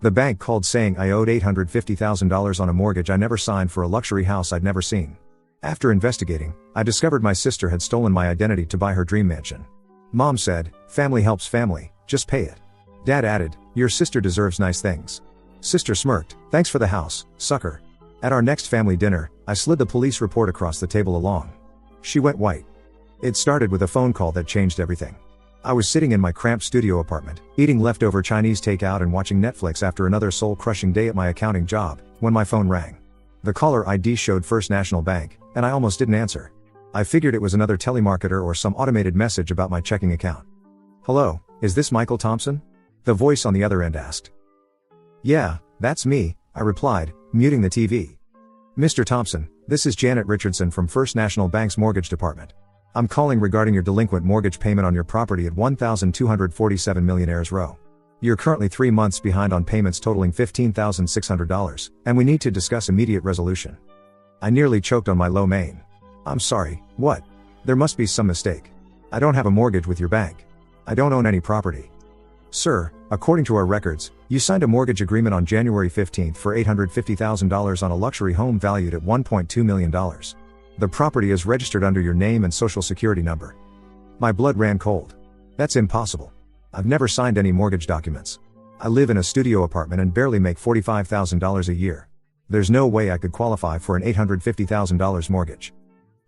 The bank called saying I owed $850,000 on a mortgage I never signed for a luxury house I'd never seen. After investigating, I discovered my sister had stolen my identity to buy her dream mansion. Mom said, "Family helps family, just pay it." Dad added, "Your sister deserves nice things." Sister smirked, "Thanks for the house, sucker." At our next family dinner, I slid the police report across the table along. She went white. It started with a phone call that changed everything. I was sitting in my cramped studio apartment, eating leftover Chinese takeout and watching Netflix after another soul-crushing day at my accounting job, when my phone rang. The caller ID showed First National Bank, and I almost didn't answer. I figured it was another telemarketer or some automated message about my checking account. "Hello, is this Michael Thompson?" The voice on the other end asked. "Yeah, that's me," I replied, muting the TV. "Mr. Thompson, this is Janet Richardson from First National Bank's mortgage department. I'm calling regarding your delinquent mortgage payment on your property at 1247 Millionaires Row. You're currently 3 months behind on payments totaling $15,600, and we need to discuss immediate resolution." I nearly choked on my low mane. "I'm sorry, what? There must be some mistake. I don't have a mortgage with your bank. I don't own any property." "Sir, according to our records, you signed a mortgage agreement on January 15th for $850,000 on a luxury home valued at $1.2 million. The property is registered under your name and social security number." My blood ran cold. "That's impossible. I've never signed any mortgage documents. I live in a studio apartment and barely make $45,000 a year. There's no way I could qualify for an $850,000 mortgage."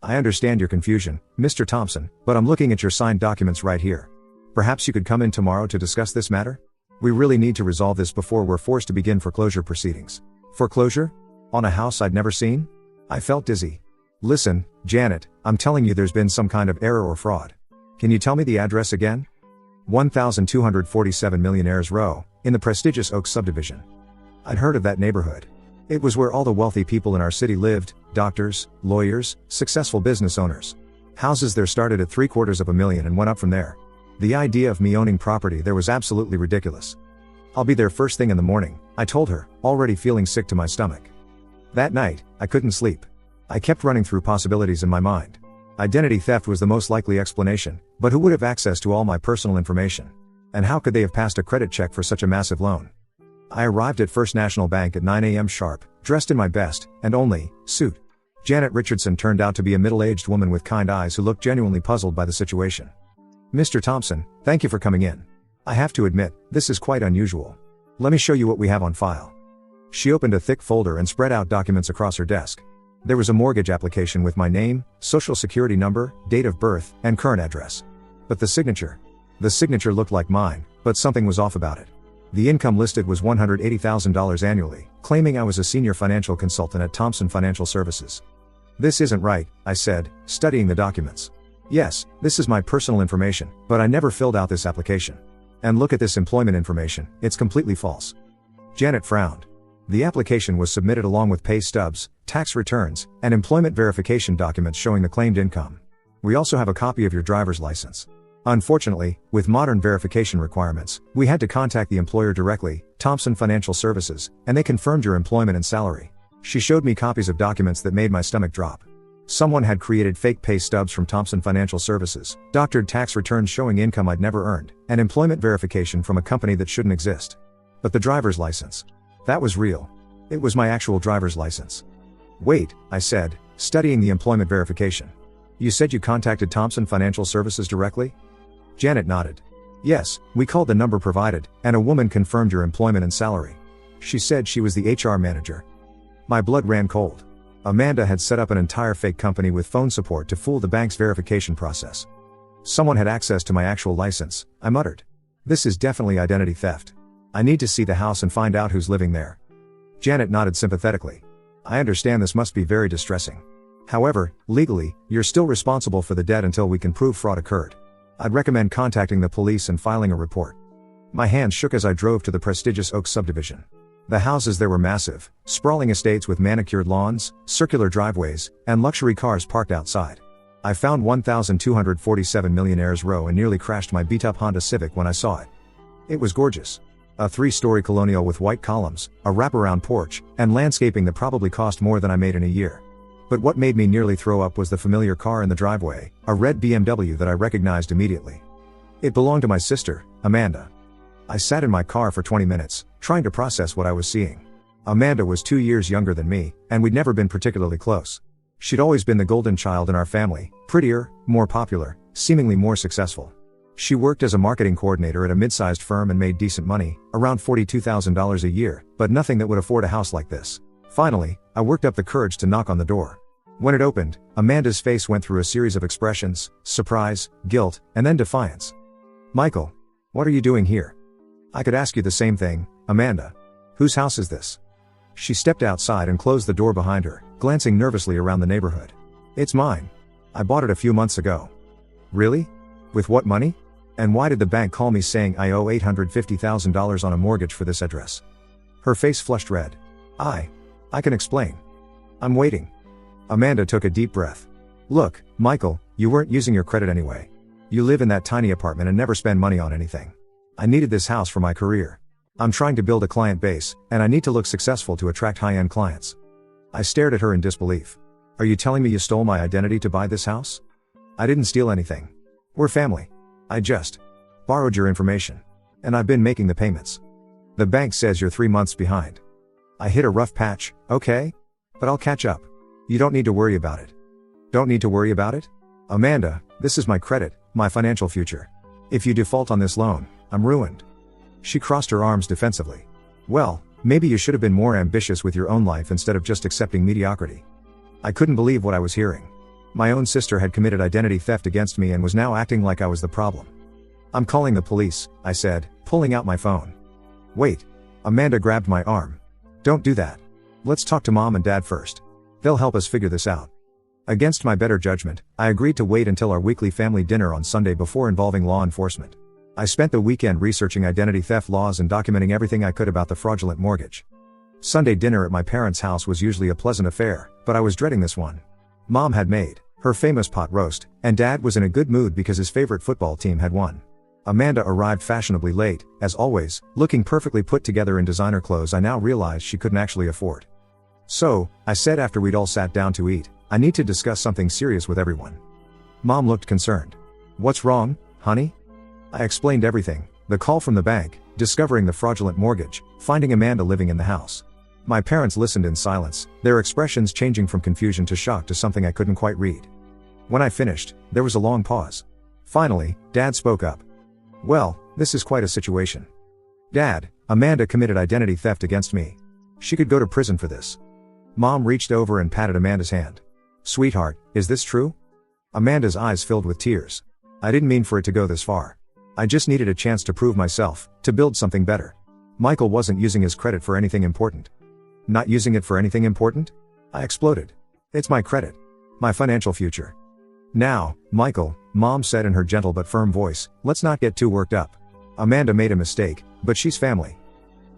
"I understand your confusion, Mr. Thompson, but I'm looking at your signed documents right here. Perhaps you could come in tomorrow to discuss this matter? We really need to resolve this before we're forced to begin foreclosure proceedings." "Foreclosure? On a house I'd never seen?" I felt dizzy. "Listen, Janet, I'm telling you there's been some kind of error or fraud. Can you tell me the address again?" 1247 Millionaires Row, in the prestigious Oaks subdivision. I'd heard of that neighborhood. It was where all the wealthy people in our city lived: doctors, lawyers, successful business owners. Houses there started at $750,000 and went up from there. The idea of me owning property there was absolutely ridiculous. "I'll be there first thing in the morning," I told her, already feeling sick to my stomach. That night, I couldn't sleep. I kept running through possibilities in my mind. Identity theft was the most likely explanation, but who would have access to all my personal information? And how could they have passed a credit check for such a massive loan? I arrived at First National Bank at 9 a.m. sharp, dressed in my best, and only, suit. Janet Richardson turned out to be a middle-aged woman with kind eyes who looked genuinely puzzled by the situation. "Mr. Thompson, thank you for coming in. I have to admit, this is quite unusual. Let me show you what we have on file." She opened a thick folder and spread out documents across her desk. There was a mortgage application with my name, social security number, date of birth, and current address. But the signature looked like mine, but something was off about it. The income listed was $180,000 annually, claiming I was a senior financial consultant at Thompson Financial Services. "This isn't right," I said, studying the documents. "Yes, this is my personal information, but I never filled out this application. And look at this employment information, it's completely false." Janet frowned. The application was submitted along with pay stubs, tax returns, and employment verification documents showing the claimed income. "We also have a copy of your driver's license. Unfortunately, with modern verification requirements, we had to contact the employer directly, Thompson Financial Services, and they confirmed your employment and salary." She showed me copies of documents that made my stomach drop. Someone had created fake pay stubs from Thompson Financial Services, doctored tax returns showing income I'd never earned, and employment verification from a company that shouldn't exist. But the driver's license. That was real. It was my actual driver's license. "Wait," I said, studying the employment verification. "You said you contacted Thompson Financial Services directly?" Janet nodded. "Yes, we called the number provided, and a woman confirmed your employment and salary. She said she was the HR manager." My blood ran cold. Amanda had set up an entire fake company with phone support to fool the bank's verification process. "Someone had access to my actual license," I muttered. "This is definitely identity theft. I need to see the house and find out who's living there." Janet nodded sympathetically. "I understand this must be very distressing. However, legally, you're still responsible for the debt until we can prove fraud occurred. I'd recommend contacting the police and filing a report." My hands shook as I drove to the prestigious Oaks subdivision. The houses there were massive, sprawling estates with manicured lawns, circular driveways, and luxury cars parked outside. I found 1247 Millionaires Row and nearly crashed my beat-up Honda Civic when I saw it. It was gorgeous. A 3-story colonial with white columns, a wraparound porch, and landscaping that probably cost more than I made in a year. But what made me nearly throw up was the familiar car in the driveway, a red BMW that I recognized immediately. It belonged to my sister, Amanda. I sat in my car for 20 minutes, trying to process what I was seeing. Amanda was 2 years younger than me, and we'd never been particularly close. She'd always been the golden child in our family, prettier, more popular, seemingly more successful. She worked as a marketing coordinator at a mid-sized firm and made decent money, around $42,000 a year, but nothing that would afford a house like this. Finally, I worked up the courage to knock on the door. When it opened, Amanda's face went through a series of expressions: surprise, guilt, and then defiance. "Michael, what are you doing here?" "I could ask you the same thing, Amanda. Whose house is this?" She stepped outside and closed the door behind her, glancing nervously around the neighborhood. "It's mine. I bought it a few months ago." "Really? With what money? And why did the bank call me saying I owe $850,000 on a mortgage for this address?" Her face flushed red. I can explain. I'm waiting." Amanda took a deep breath. "Look, Michael, you weren't using your credit anyway. You live in that tiny apartment and never spend money on anything. I needed this house for my career. I'm trying to build a client base, and I need to look successful to attract high-end clients." I stared at her in disbelief. "Are you telling me you stole my identity to buy this house?" "I didn't steal anything. We're family. I just borrowed your information. And I've been making the payments. The bank says you're 3 months behind. I hit a rough patch, okay? But I'll catch up. You don't need to worry about it." "Don't need to worry about it? Amanda, this is my credit, my financial future. If you default on this loan, I'm ruined." She crossed her arms defensively. "Well, maybe you should have been more ambitious with your own life instead of just accepting mediocrity." I couldn't believe what I was hearing. My own sister had committed identity theft against me and was now acting like I was the problem. "I'm calling the police," I said, pulling out my phone. "Wait." Amanda grabbed my arm. "Don't do that. Let's talk to Mom and Dad first. They'll help us figure this out." Against my better judgment, I agreed to wait until our weekly family dinner on Sunday before involving law enforcement. I spent the weekend researching identity theft laws and documenting everything I could about the fraudulent mortgage. Sunday dinner at my parents' house was usually a pleasant affair, but I was dreading this one. Mom had made her famous pot roast, and Dad was in a good mood because his favorite football team had won. Amanda arrived fashionably late, as always, looking perfectly put together in designer clothes I now realized she couldn't actually afford. "So," I said after we'd all sat down to eat, "I need to discuss something serious with everyone." Mom looked concerned. "What's wrong, honey?" I explained everything: the call from the bank, discovering the fraudulent mortgage, finding Amanda living in the house. My parents listened in silence, their expressions changing from confusion to shock to something I couldn't quite read. When I finished, there was a long pause. Finally, Dad spoke up. "Well, this is quite a situation. Dad, Amanda committed identity theft against me. She could go to prison for this." Mom reached over and patted Amanda's hand. "Sweetheart, is this true?" Amanda's eyes filled with tears. "I didn't mean for it to go this far. I just needed a chance to prove myself, to build something better. Michael wasn't using his credit for anything important." "Not using it for anything important?" I exploded. "It's my credit. My financial future. Now, Michael," Mom said in her gentle but firm voice, "let's not get too worked up. Amanda made a mistake, but she's family."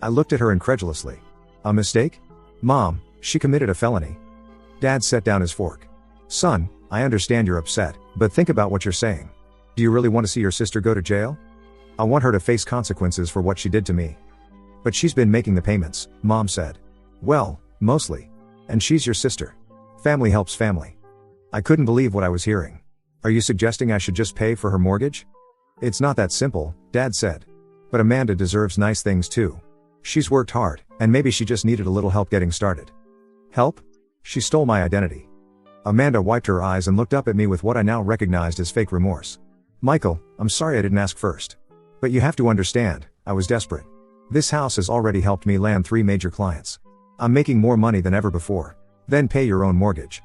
I looked at her incredulously. "A mistake? Mom, she committed a felony." Dad set down his fork. "Son, I understand you're upset, but think about what you're saying. Do you really want to see your sister go to jail?" "I want her to face consequences for what she did to me." "But she's been making the payments," Mom said. "Well, mostly. And she's your sister. Family helps family." I couldn't believe what I was hearing. "Are you suggesting I should just pay for her mortgage?" "It's not that simple," Dad said. "But Amanda deserves nice things too. She's worked hard, and maybe she just needed a little help getting started." "Help? She stole my identity." Amanda wiped her eyes and looked up at me with what I now recognized as fake remorse. "Michael, I'm sorry I didn't ask first. But you have to understand, I was desperate. This house has already helped me land 3 major clients. I'm making more money than ever before. Then pay your own mortgage."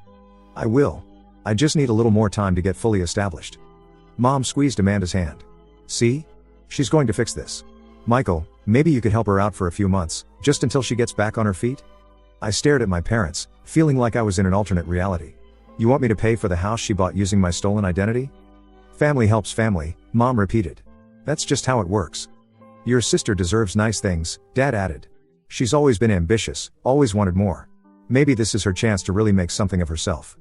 "I will. I just need a little more time to get fully established." Mom squeezed Amanda's hand. "See? She's going to fix this. Michael, maybe you could help her out for a few months, just until she gets back on her feet?" I stared at my parents, feeling like I was in an alternate reality. "You want me to pay for the house she bought using my stolen identity?" "Family helps family," Mom repeated. "That's just how it works." "Your sister deserves nice things," Dad added. "She's always been ambitious, always wanted more. Maybe this is her chance to really make something of herself."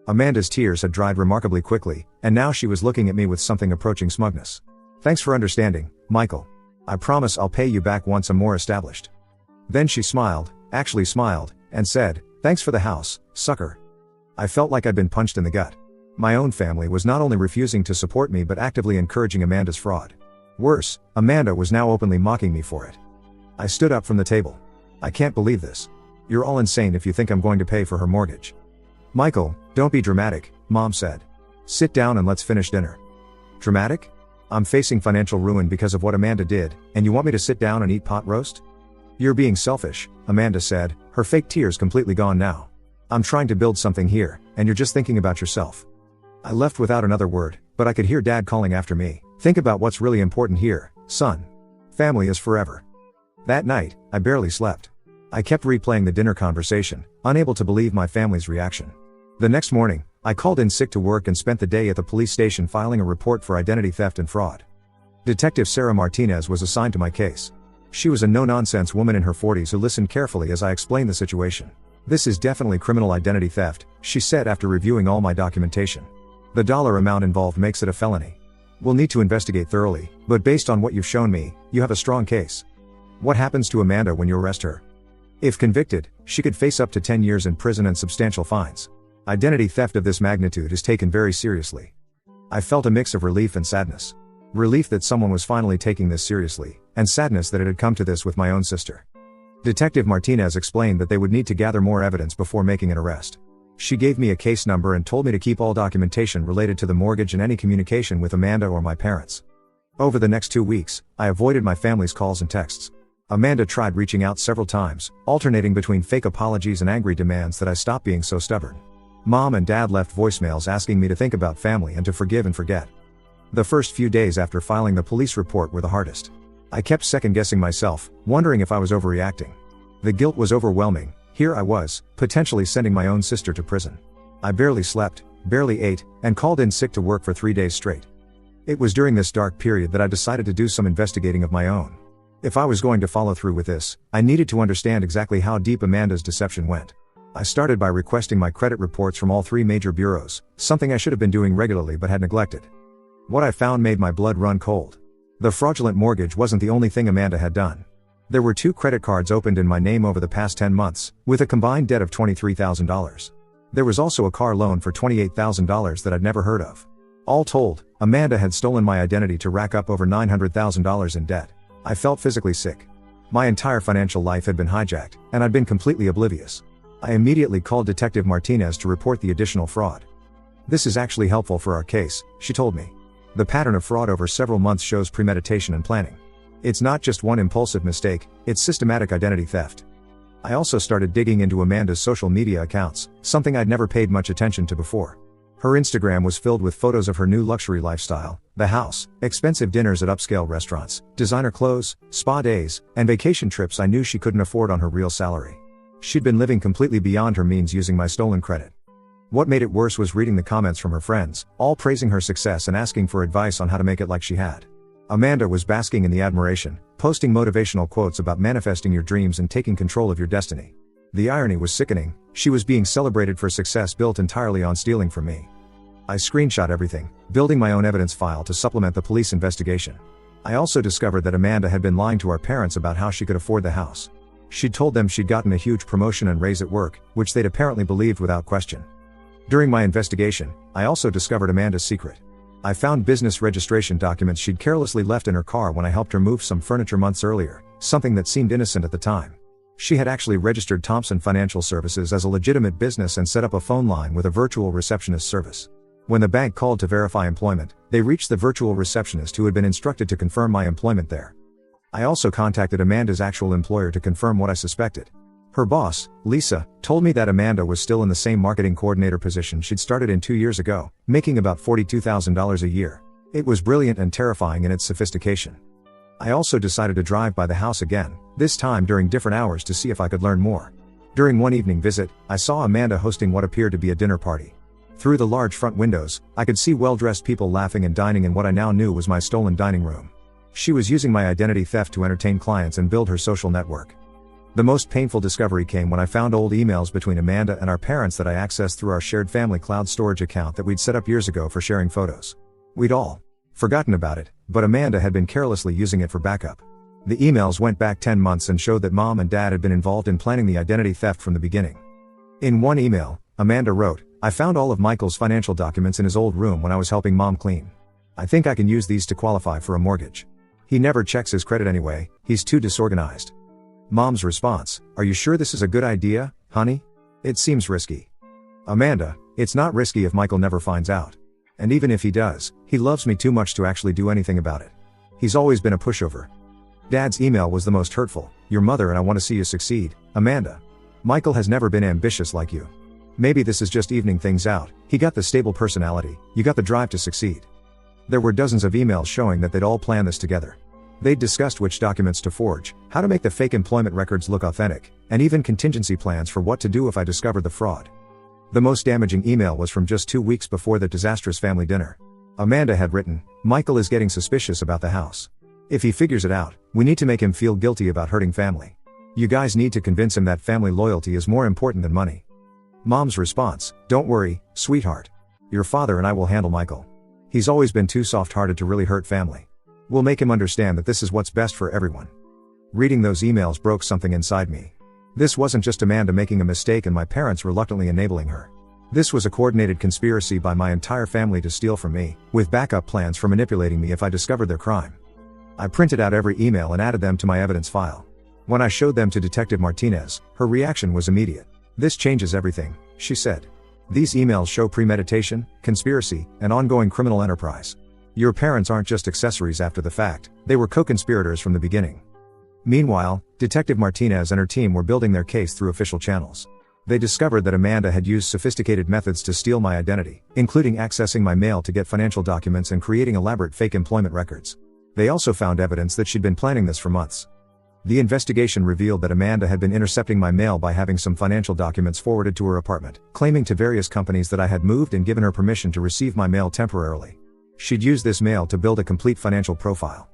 Amanda's tears had dried remarkably quickly, and now she was looking at me with something approaching smugness. "Thanks for understanding, Michael. I promise I'll pay you back once I'm more established." Then she smiled, actually smiled, and said, "Thanks for the house, sucker." I felt like I'd been punched in the gut. My own family was not only refusing to support me but actively encouraging Amanda's fraud. Worse, Amanda was now openly mocking me for it. I stood up from the table. I can't believe this. You're all insane if you think I'm going to pay for her mortgage. Michael, don't be dramatic, Mom said. Sit down and let's finish dinner. Dramatic? I'm facing financial ruin because of what Amanda did, and you want me to sit down and eat pot roast? You're being selfish, Amanda said, her fake tears completely gone now. I'm trying to build something here, and you're just thinking about yourself. I left without another word, but I could hear Dad calling after me. Think about what's really important here, son. Family is forever. That night, I barely slept. I kept replaying the dinner conversation, unable to believe my family's reaction. The next morning, I called in sick to work and spent the day at the police station filing a report for identity theft and fraud. Detective Sarah Martinez was assigned to my case. She was a no-nonsense woman in her 40s who listened carefully as I explained the situation. This is definitely criminal identity theft, she said after reviewing all my documentation. The dollar amount involved makes it a felony. We'll need to investigate thoroughly, but based on what you've shown me, you have a strong case. What happens to Amanda when you arrest her? If convicted, she could face up to 10 years in prison and substantial fines. Identity theft of this magnitude is taken very seriously. I felt a mix of relief and sadness. Relief that someone was finally taking this seriously, and sadness that it had come to this with my own sister. Detective Martinez explained that they would need to gather more evidence before making an arrest. She gave me a case number and told me to keep all documentation related to the mortgage and any communication with Amanda or my parents. Over the next 2 weeks, I avoided my family's calls and texts. Amanda tried reaching out several times, alternating between fake apologies and angry demands that I stop being so stubborn. Mom and Dad left voicemails asking me to think about family and to forgive and forget. The first few days after filing the police report were the hardest. I kept second-guessing myself, wondering if I was overreacting. The guilt was overwhelming. Here I was, potentially sending my own sister to prison. I barely slept, barely ate, and called in sick to work for 3 days straight. It was during this dark period that I decided to do some investigating of my own. If I was going to follow through with this, I needed to understand exactly how deep Amanda's deception went. I started by requesting my credit reports from all 3 major bureaus, something I should have been doing regularly but had neglected. What I found made my blood run cold. The fraudulent mortgage wasn't the only thing Amanda had done. There were 2 credit cards opened in my name over the past 10 months, with a combined debt of $23,000. There was also a car loan for $28,000 that I'd never heard of. All told, Amanda had stolen my identity to rack up over $900,000 in debt. I felt physically sick. My entire financial life had been hijacked, and I'd been completely oblivious. I immediately called Detective Martinez to report the additional fraud. This is actually helpful for our case, she told me. The pattern of fraud over several months shows premeditation and planning. It's not just one impulsive mistake, it's systematic identity theft. I also started digging into Amanda's social media accounts, something I'd never paid much attention to before. Her Instagram was filled with photos of her new luxury lifestyle, the house, expensive dinners at upscale restaurants, designer clothes, spa days, and vacation trips I knew she couldn't afford on her real salary. She'd been living completely beyond her means using my stolen credit. What made it worse was reading the comments from her friends, all praising her success and asking for advice on how to make it like she had. Amanda was basking in the admiration, posting motivational quotes about manifesting your dreams and taking control of your destiny. The irony was sickening. She was being celebrated for success built entirely on stealing from me. I screenshot everything, building my own evidence file to supplement the police investigation. I also discovered that Amanda had been lying to our parents about how she could afford the house. She'd told them she'd gotten a huge promotion and raise at work, which they'd apparently believed without question. During my investigation, I also discovered Amanda's secret. I found business registration documents she'd carelessly left in her car when I helped her move some furniture months earlier, something that seemed innocent at the time. She had actually registered Thompson Financial Services as a legitimate business and set up a phone line with a virtual receptionist service. When the bank called to verify employment, they reached the virtual receptionist who had been instructed to confirm my employment there. I also contacted Amanda's actual employer to confirm what I suspected. Her boss, Lisa, told me that Amanda was still in the same marketing coordinator position she'd started in 2 years ago, making about $42,000 a year. It was brilliant and terrifying in its sophistication. I also decided to drive by the house again, this time during different hours to see if I could learn more. During one evening visit, I saw Amanda hosting what appeared to be a dinner party. Through the large front windows, I could see well-dressed people laughing and dining in what I now knew was my stolen dining room. She was using my identity theft to entertain clients and build her social network. The most painful discovery came when I found old emails between Amanda and our parents that I accessed through our shared family cloud storage account that we'd set up years ago for sharing photos. We'd all forgotten about it, but Amanda had been carelessly using it for backup. The emails went back 10 months and showed that Mom and Dad had been involved in planning the identity theft from the beginning. In one email, Amanda wrote, "I found all of Michael's financial documents in his old room when I was helping Mom clean. I think I can use these to qualify for a mortgage. He never checks his credit anyway, he's too disorganized. Mom's response, are you sure this is a good idea, honey? It seems risky. Amanda, it's not risky if Michael never finds out. And even if he does, he loves me too much to actually do anything about it. He's always been a pushover. Dad's email was the most hurtful. Your mother and I want to see you succeed, Amanda. Michael has never been ambitious like you. Maybe this is just evening things out. He got the stable personality, you got the drive to succeed. There were dozens of emails showing that they'd all planned this together. They'd discussed which documents to forge, how to make the fake employment records look authentic, and even contingency plans for what to do if I discovered the fraud. The most damaging email was from just 2 weeks before the disastrous family dinner. Amanda had written, Michael is getting suspicious about the house. If he figures it out, we need to make him feel guilty about hurting family. You guys need to convince him that family loyalty is more important than money. Mom's response, don't worry, sweetheart. Your father and I will handle Michael. He's always been too soft-hearted to really hurt family. We'll make him understand that this is what's best for everyone. Reading those emails broke something inside me. This wasn't just Amanda making a mistake and my parents reluctantly enabling her. This was a coordinated conspiracy by my entire family to steal from me, with backup plans for manipulating me if I discovered their crime. I printed out every email and added them to my evidence file. When I showed them to Detective Martinez, her reaction was immediate. This changes everything, she said. These emails show premeditation, conspiracy, and ongoing criminal enterprise. Your parents aren't just accessories after the fact, they were co-conspirators from the beginning. Meanwhile, Detective Martinez and her team were building their case through official channels. They discovered that Amanda had used sophisticated methods to steal my identity, including accessing my mail to get financial documents and creating elaborate fake employment records. They also found evidence that she'd been planning this for months. The investigation revealed that Amanda had been intercepting my mail by having some financial documents forwarded to her apartment, claiming to various companies that I had moved and given her permission to receive my mail temporarily. She'd used this mail to build a complete financial profile.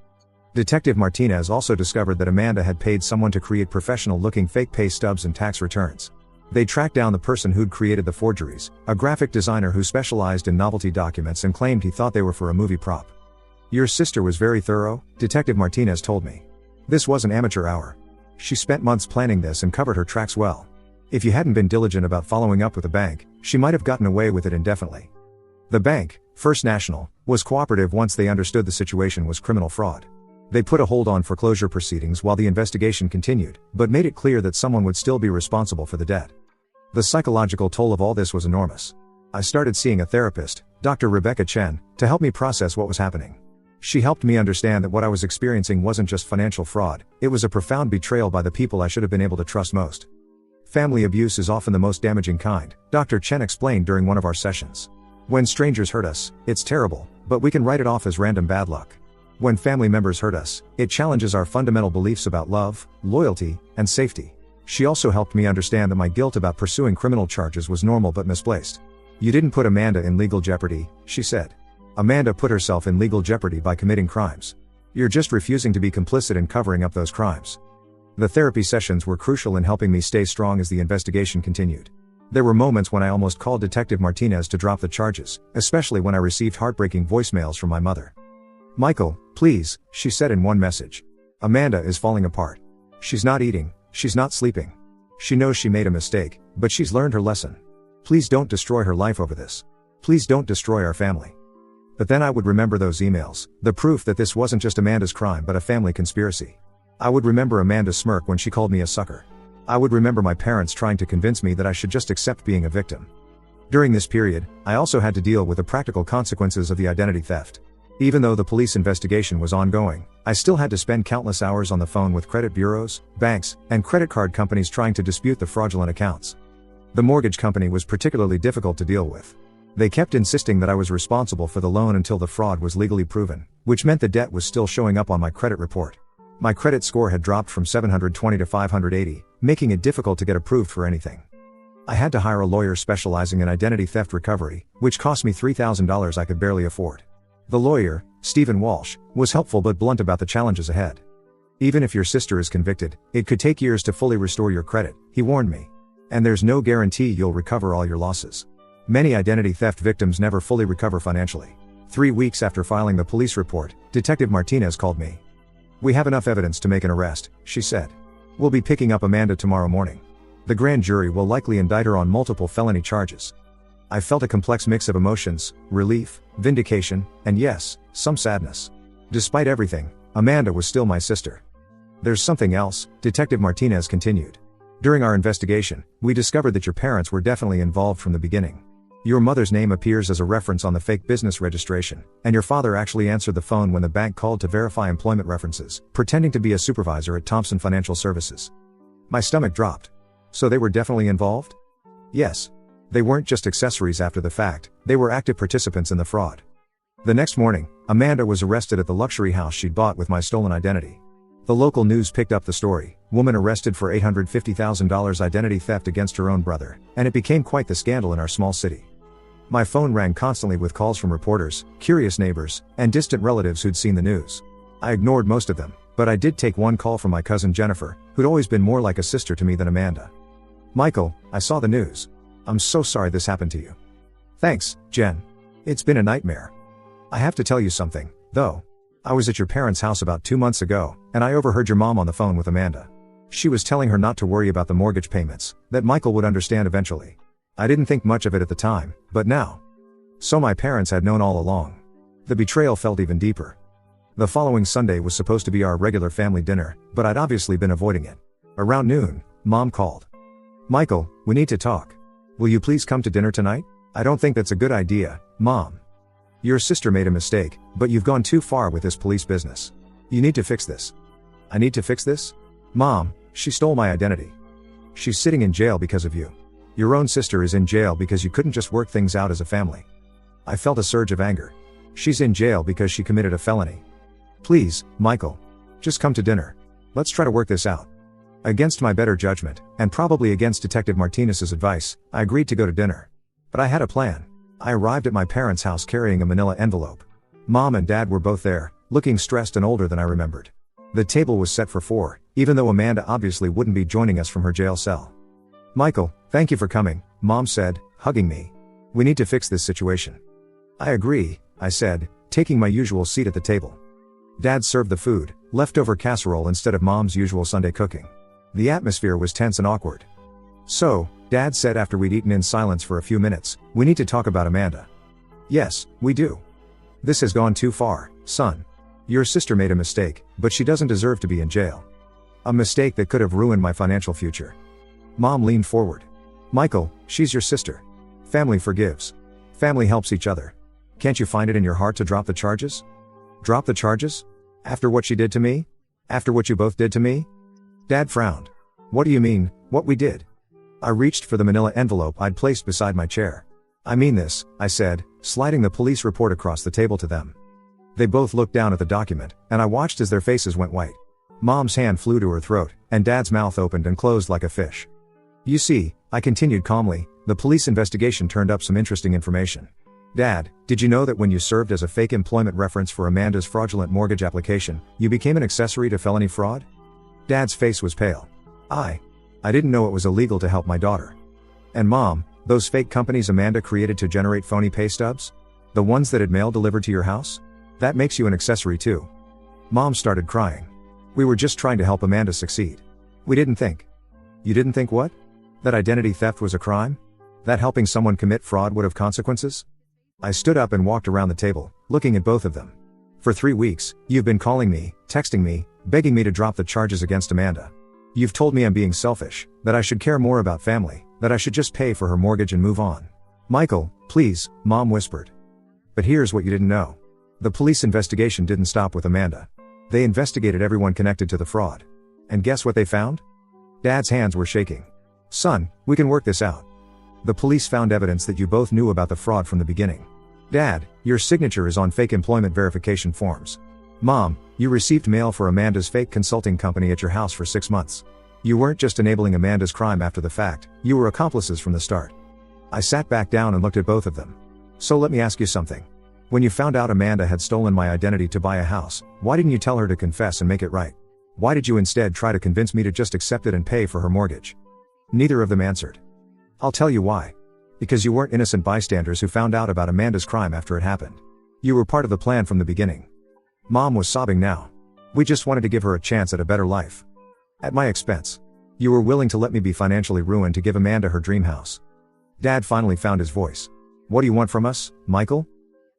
Detective Martinez also discovered that Amanda had paid someone to create professional-looking fake pay stubs and tax returns. They tracked down the person who'd created the forgeries, a graphic designer who specialized in novelty documents and claimed he thought they were for a movie prop. Your sister was very thorough, Detective Martinez told me. This was an amateur hour. She spent months planning this and covered her tracks well. If you hadn't been diligent about following up with the bank, she might have gotten away with it indefinitely. The bank, First National, was cooperative once they understood the situation was criminal fraud. They put a hold on foreclosure proceedings while the investigation continued, but made it clear that someone would still be responsible for the debt. The psychological toll of all this was enormous. I started seeing a therapist, Dr. Rebecca Chen, to help me process what was happening. She helped me understand that what I was experiencing wasn't just financial fraud, it was a profound betrayal by the people I should have been able to trust most. Family abuse is often the most damaging kind, Dr. Chen explained during one of our sessions. When strangers hurt us, it's terrible, but we can write it off as random bad luck. When family members hurt us, it challenges our fundamental beliefs about love, loyalty, and safety. She also helped me understand that my guilt about pursuing criminal charges was normal but misplaced. You didn't put Amanda in legal jeopardy, she said. Amanda put herself in legal jeopardy by committing crimes. You're just refusing to be complicit in covering up those crimes. The therapy sessions were crucial in helping me stay strong as the investigation continued. There were moments when I almost called Detective Martinez to drop the charges, especially when I received heartbreaking voicemails from my mother. Michael, please, she said in one message. Amanda is falling apart. She's not eating, she's not sleeping. She knows she made a mistake, but she's learned her lesson. Please don't destroy her life over this. Please don't destroy our family. But then I would remember those emails, the proof that this wasn't just Amanda's crime but a family conspiracy. I would remember Amanda's smirk when she called me a sucker. I would remember my parents trying to convince me that I should just accept being a victim. During this period, I also had to deal with the practical consequences of the identity theft. Even though the police investigation was ongoing, I still had to spend countless hours on the phone with credit bureaus, banks, and credit card companies trying to dispute the fraudulent accounts. The mortgage company was particularly difficult to deal with. They kept insisting that I was responsible for the loan until the fraud was legally proven, which meant the debt was still showing up on my credit report. My credit score had dropped from 720 to 580, making it difficult to get approved for anything. I had to hire a lawyer specializing in identity theft recovery, which cost me $3,000 I could barely afford. The lawyer, Stephen Walsh, was helpful but blunt about the challenges ahead. Even if your sister is convicted, it could take years to fully restore your credit, he warned me. And there's no guarantee you'll recover all your losses. Many identity theft victims never fully recover financially. 3 weeks after filing the police report, Detective Martinez called me. We have enough evidence to make an arrest, she said. We'll be picking up Amanda tomorrow morning. The grand jury will likely indict her on multiple felony charges. I felt a complex mix of emotions, relief, vindication, and yes, some sadness. Despite everything, Amanda was still my sister. There's something else, Detective Martinez continued. During our investigation, we discovered that your parents were definitely involved from the beginning. Your mother's name appears as a reference on the fake business registration, and your father actually answered the phone when the bank called to verify employment references, pretending to be a supervisor at Thompson Financial Services. My stomach dropped. So they were definitely involved? Yes. They weren't just accessories after the fact, they were active participants in the fraud. The next morning, Amanda was arrested at the luxury house she'd bought with my stolen identity. The local news picked up the story, woman arrested for $850,000 identity theft against her own brother, and it became quite the scandal in our small city. My phone rang constantly with calls from reporters, curious neighbors, and distant relatives who'd seen the news. I ignored most of them, but I did take one call from my cousin Jennifer, who'd always been more like a sister to me than Amanda. Michael, I saw the news. I'm so sorry this happened to you. Thanks, Jen. It's been a nightmare. I have to tell you something, though. I was at your parents' house about 2 months ago, and I overheard your mom on the phone with Amanda. She was telling her not to worry about the mortgage payments, that Michael would understand eventually. I didn't think much of it at the time, but now. So my parents had known all along. The betrayal felt even deeper. The following Sunday was supposed to be our regular family dinner, but I'd obviously been avoiding it. Around noon, Mom called. Michael, we need to talk. Will you please come to dinner tonight? I don't think that's a good idea, Mom. Your sister made a mistake, but you've gone too far with this police business. You need to fix this. I need to fix this? Mom, she stole my identity. She's sitting in jail because of you. Your own sister is in jail because you couldn't just work things out as a family. I felt a surge of anger. She's in jail because she committed a felony. Please, Michael. Just come to dinner. Let's try to work this out. Against my better judgment, and probably against Detective Martinez's advice, I agreed to go to dinner. But I had a plan. I arrived at my parents' house carrying a manila envelope. Mom and Dad were both there, looking stressed and older than I remembered. The table was set for 4, even though Amanda obviously wouldn't be joining us from her jail cell. Michael, thank you for coming, Mom said, hugging me. We need to fix this situation. I agree, I said, taking my usual seat at the table. Dad served the food, leftover casserole instead of Mom's usual Sunday cooking. The atmosphere was tense and awkward. So, Dad said after we'd eaten in silence for a few minutes, we need to talk about Amanda. Yes, we do. This has gone too far, son. Your sister made a mistake, but she doesn't deserve to be in jail. A mistake that could have ruined my financial future. Mom leaned forward. Michael, she's your sister. Family forgives. Family helps each other. Can't you find it in your heart to drop the charges? Drop the charges? After what she did to me? After what you both did to me? Dad frowned. What do you mean, what we did? I reached for the manila envelope I'd placed beside my chair. I mean this, I said, sliding the police report across the table to them. They both looked down at the document, and I watched as their faces went white. Mom's hand flew to her throat, and Dad's mouth opened and closed like a fish. You see, I continued calmly, the police investigation turned up some interesting information. Dad, did you know that when you served as a fake employment reference for Amanda's fraudulent mortgage application, you became an accessory to felony fraud? Dad's face was pale. I didn't know it was illegal to help my daughter. And Mom, those fake companies Amanda created to generate phony pay stubs? The ones that had mail delivered to your house? That makes you an accessory too. Mom started crying. We were just trying to help Amanda succeed. We didn't think. You didn't think what? That identity theft was a crime? That helping someone commit fraud would have consequences? I stood up and walked around the table, looking at both of them. For 3 weeks, you've been calling me, texting me, begging me to drop the charges against Amanda. You've told me I'm being selfish, that I should care more about family, that I should just pay for her mortgage and move on. Michael, please, Mom whispered. But here's what you didn't know. The police investigation didn't stop with Amanda. They investigated everyone connected to the fraud. And guess what they found? Dad's hands were shaking. Son, we can work this out. The police found evidence that you both knew about the fraud from the beginning. Dad, your signature is on fake employment verification forms. Mom, you received mail for Amanda's fake consulting company at your house for 6 months. You weren't just enabling Amanda's crime after the fact, you were accomplices from the start. I sat back down and looked at both of them. So let me ask you something. When you found out Amanda had stolen my identity to buy a house, why didn't you tell her to confess and make it right? Why did you instead try to convince me to just accept it and pay for her mortgage? Neither of them answered. I'll tell you why. Because you weren't innocent bystanders who found out about Amanda's crime after it happened. You were part of the plan from the beginning. Mom was sobbing now. We just wanted to give her a chance at a better life. At my expense. You were willing to let me be financially ruined to give Amanda her dream house. Dad finally found his voice. What do you want from us, Michael?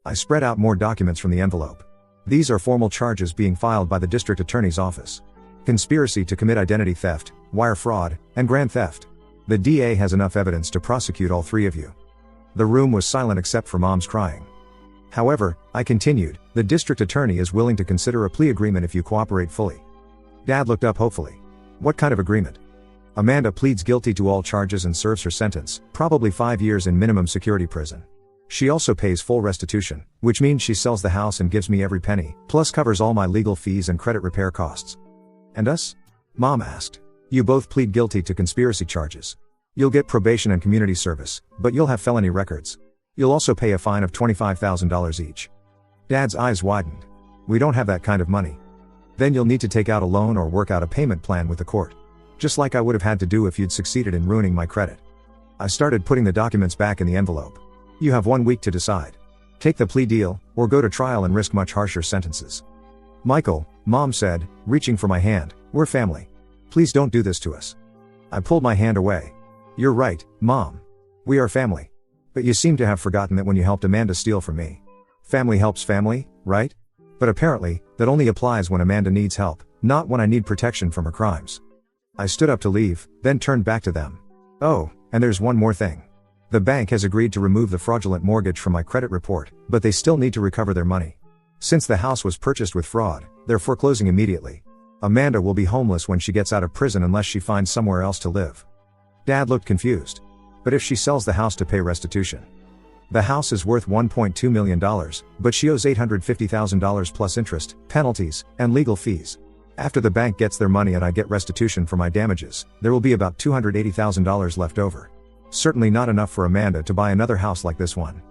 I spread out more documents from the envelope. These are formal charges being filed by the district attorney's office. Conspiracy to commit identity theft, wire fraud, and grand theft. The DA has enough evidence to prosecute all three of you. The room was silent except for Mom's crying. However, I continued, the district attorney is willing to consider a plea agreement if you cooperate fully. Dad looked up hopefully. What kind of agreement? Amanda pleads guilty to all charges and serves her sentence, probably 5 years in minimum security prison. She also pays full restitution, which means she sells the house and gives me every penny, plus covers all my legal fees and credit repair costs. And us? Mom asked. You both plead guilty to conspiracy charges. You'll get probation and community service, but you'll have felony records. You'll also pay a fine of $25,000 each. Dad's eyes widened. We don't have that kind of money. Then you'll need to take out a loan or work out a payment plan with the court. Just like I would have had to do if you'd succeeded in ruining my credit. I started putting the documents back in the envelope. You have 1 week to decide. Take the plea deal, or go to trial and risk much harsher sentences. Michael, Mom said, reaching for my hand, we're family. Please don't do this to us. I pulled my hand away. You're right, Mom. We are family. But you seem to have forgotten that when you helped Amanda steal from me. Family helps family, right? But apparently, that only applies when Amanda needs help, not when I need protection from her crimes. I stood up to leave, then turned back to them. Oh, and there's one more thing. The bank has agreed to remove the fraudulent mortgage from my credit report, but they still need to recover their money. Since the house was purchased with fraud, they're foreclosing immediately. Amanda will be homeless when she gets out of prison unless she finds somewhere else to live. Dad looked confused. But if she sells the house to pay restitution? The house is worth $1.2 million, but she owes $850,000 plus interest, penalties, and legal fees. After the bank gets their money and I get restitution for my damages, there will be about $280,000 left over. Certainly not enough for Amanda to buy another house like this one.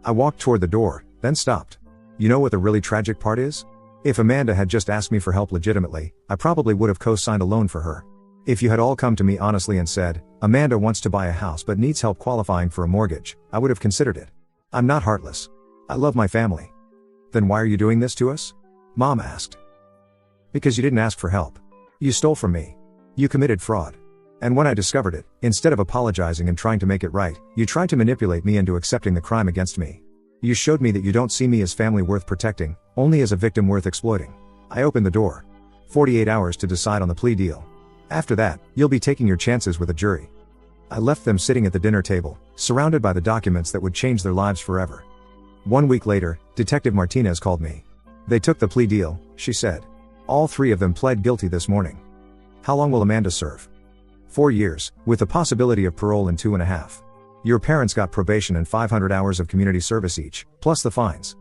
I walked toward the door, then stopped. You know what the really tragic part is? If Amanda had just asked me for help legitimately, I probably would have co-signed a loan for her. If you had all come to me honestly and said, Amanda wants to buy a house but needs help qualifying for a mortgage, I would have considered it. I'm not heartless. I love my family. Then why are you doing this to us? Mom asked. Because you didn't ask for help. You stole from me. You committed fraud. And when I discovered it, instead of apologizing and trying to make it right, you tried to manipulate me into accepting the crime against me. You showed me that you don't see me as family worth protecting, only as a victim worth exploiting. I opened the door. 48 hours to decide on the plea deal. After that, you'll be taking your chances with a jury. I left them sitting at the dinner table, surrounded by the documents that would change their lives forever. 1 week later, Detective Martinez called me. They took the plea deal, she said. All three of them pled guilty this morning. How long will Amanda serve? 4 years, with the possibility of parole in 2.5. Your parents got probation and 500 hours of community service each, plus the fines.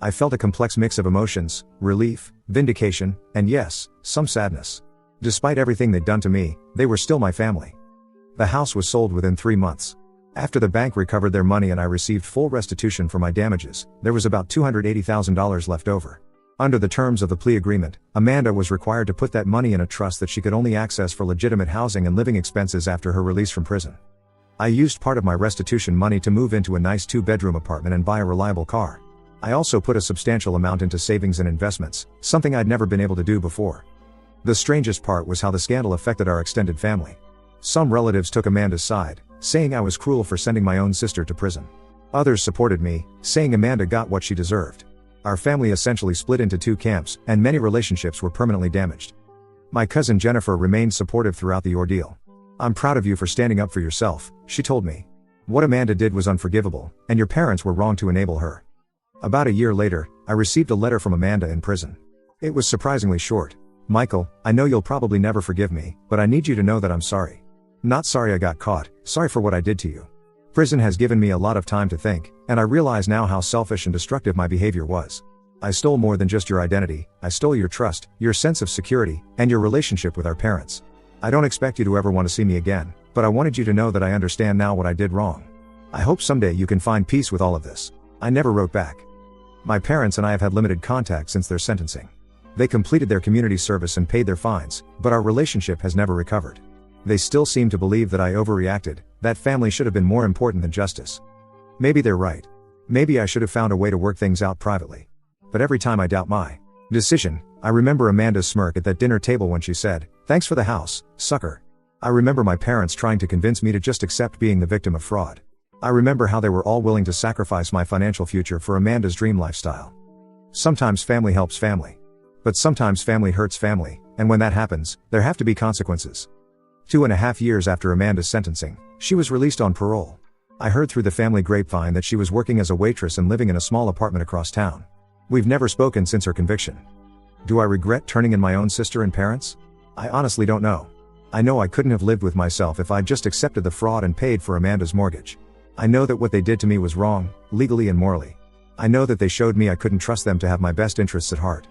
I felt a complex mix of emotions, relief, vindication, and yes, some sadness. Despite everything they'd done to me, they were still my family. The house was sold within 3 months. After the bank recovered their money and I received full restitution for my damages, there was about $280,000 left over. Under the terms of the plea agreement, Amanda was required to put that money in a trust that she could only access for legitimate housing and living expenses after her release from prison. I used part of my restitution money to move into a nice 2-bedroom apartment and buy a reliable car. I also put a substantial amount into savings and investments, something I'd never been able to do before. The strangest part was how the scandal affected our extended family. Some relatives took Amanda's side, saying I was cruel for sending my own sister to prison. Others supported me, saying Amanda got what she deserved. Our family essentially split into 2 camps, and many relationships were permanently damaged. My cousin Jennifer remained supportive throughout the ordeal. I'm proud of you for standing up for yourself, she told me. What Amanda did was unforgivable, and your parents were wrong to enable her. About a year later, I received a letter from Amanda in prison. It was surprisingly short. Michael, I know you'll probably never forgive me, but I need you to know that I'm sorry. Not sorry I got caught, sorry for what I did to you. Prison has given me a lot of time to think, and I realize now how selfish and destructive my behavior was. I stole more than just your identity, I stole your trust, your sense of security, and your relationship with our parents. I don't expect you to ever want to see me again, but I wanted you to know that I understand now what I did wrong. I hope someday you can find peace with all of this. I never wrote back. My parents and I have had limited contact since their sentencing. They completed their community service and paid their fines, but our relationship has never recovered. They still seem to believe that I overreacted, that family should have been more important than justice. Maybe they're right. Maybe I should have found a way to work things out privately. But every time I doubt my decision, I remember Amanda's smirk at that dinner table when she said, "Thanks for the house, sucker." I remember my parents trying to convince me to just accept being the victim of fraud. I remember how they were all willing to sacrifice my financial future for Amanda's dream lifestyle. Sometimes family helps family. But sometimes family hurts family, and when that happens, there have to be consequences. 2.5 years after Amanda's sentencing, she was released on parole. I heard through the family grapevine that she was working as a waitress and living in a small apartment across town. We've never spoken since her conviction. Do I regret turning in my own sister and parents? I honestly don't know. I know I couldn't have lived with myself if I'd just accepted the fraud and paid for Amanda's mortgage. I know that what they did to me was wrong, legally and morally. I know that they showed me I couldn't trust them to have my best interests at heart.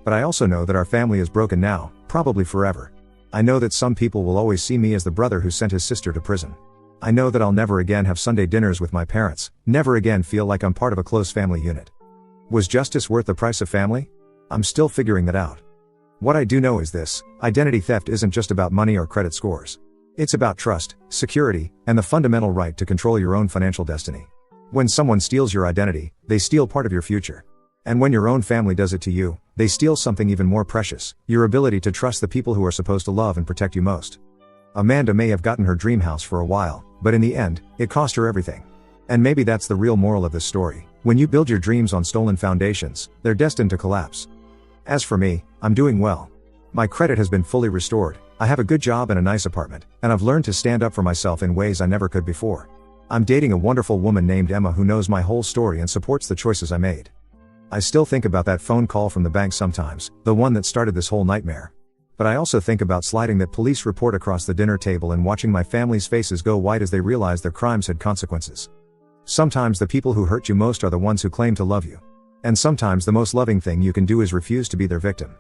But I also know that our family is broken now, probably forever. I know that some people will always see me as the brother who sent his sister to prison. I know that I'll never again have Sunday dinners with my parents, never again feel like I'm part of a close family unit. Was justice worth the price of family? I'm still figuring that out. What I do know is this: identity theft isn't just about money or credit scores. It's about trust, security, and the fundamental right to control your own financial destiny. When someone steals your identity, they steal part of your future. And when your own family does it to you, they steal something even more precious: your ability to trust the people who are supposed to love and protect you most. Amanda may have gotten her dream house for a while, but in the end, it cost her everything. And maybe that's the real moral of this story: when you build your dreams on stolen foundations, they're destined to collapse. As for me, I'm doing well. My credit has been fully restored, I have a good job and a nice apartment, and I've learned to stand up for myself in ways I never could before. I'm dating a wonderful woman named Emma who knows my whole story and supports the choices I made. I still think about that phone call from the bank sometimes, the one that started this whole nightmare. But I also think about sliding that police report across the dinner table and watching my family's faces go white as they realized their crimes had consequences. Sometimes the people who hurt you most are the ones who claim to love you. And sometimes the most loving thing you can do is refuse to be their victim.